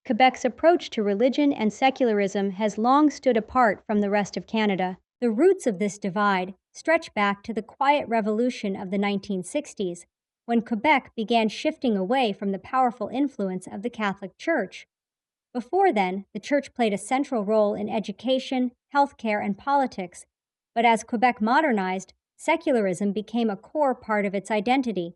Quebec's approach to religion and secularism has long stood apart from the rest of Canada. The roots of this divide stretch back to the Quiet Revolution of the 1960s, when Quebec began shifting away from the powerful influence of the Catholic Church. Before then, the Church played a central role in education, healthcare, and politics, but as Quebec modernized, secularism became a core part of its identity.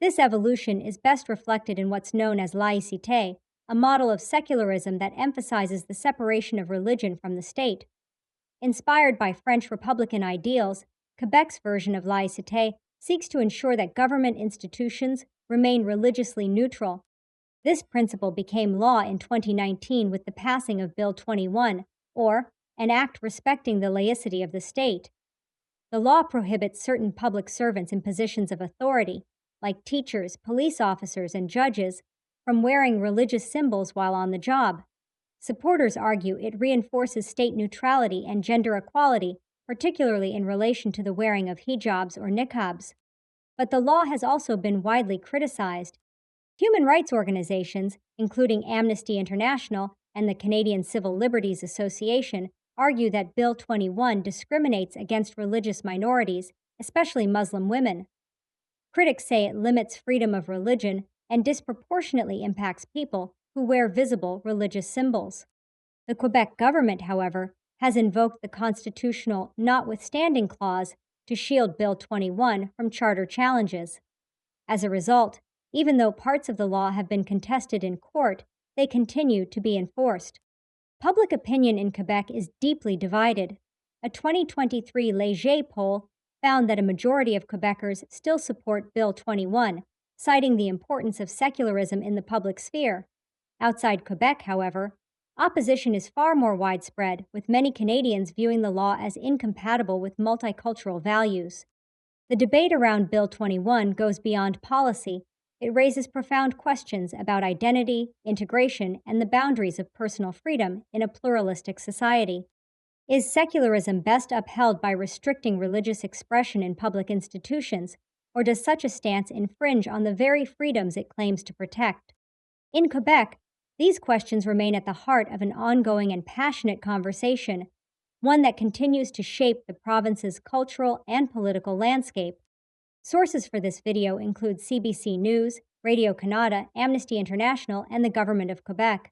This evolution is best reflected in what's known as laïcité, a model of secularism that emphasizes the separation of religion from the state. Inspired by French Republican ideals, Quebec's version of laïcité seeks to ensure that government institutions remain religiously neutral. This principle became law in 2019 with the passing of Bill 21, or an act respecting the laicity of the state. The law prohibits certain public servants in positions of authority, like teachers, police officers, and judges, from wearing religious symbols while on the job. Supporters argue it reinforces state neutrality and gender equality, particularly in relation to the wearing of hijabs or niqabs. But the law has also been widely criticized. Human rights organizations, including Amnesty International and the Canadian Civil Liberties Association, argue that Bill 21 discriminates against religious minorities, especially Muslim women. Critics say it limits freedom of religion and disproportionately impacts people who wear visible religious symbols. The Quebec government, however, has invoked the constitutional notwithstanding clause to shield Bill 21 from charter challenges. As a result, even though parts of the law have been contested in court, they continue to be enforced. Public opinion in Quebec is deeply divided. A 2023 Léger poll found that a majority of Quebecers still support Bill 21, citing the importance of secularism in the public sphere. Outside Quebec, however, opposition is far more widespread, with many Canadians viewing the law as incompatible with multicultural values. The debate around Bill 21 goes beyond policy. It raises profound questions about identity, integration, and the boundaries of personal freedom in a pluralistic society. Is secularism best upheld by restricting religious expression in public institutions, or does such a stance infringe on the very freedoms it claims to protect? In Quebec, these questions remain at the heart of an ongoing and passionate conversation, one that continues to shape the province's cultural and political landscape. Sources for this video include CBC News, Radio Canada, Amnesty International, and the Government of Quebec.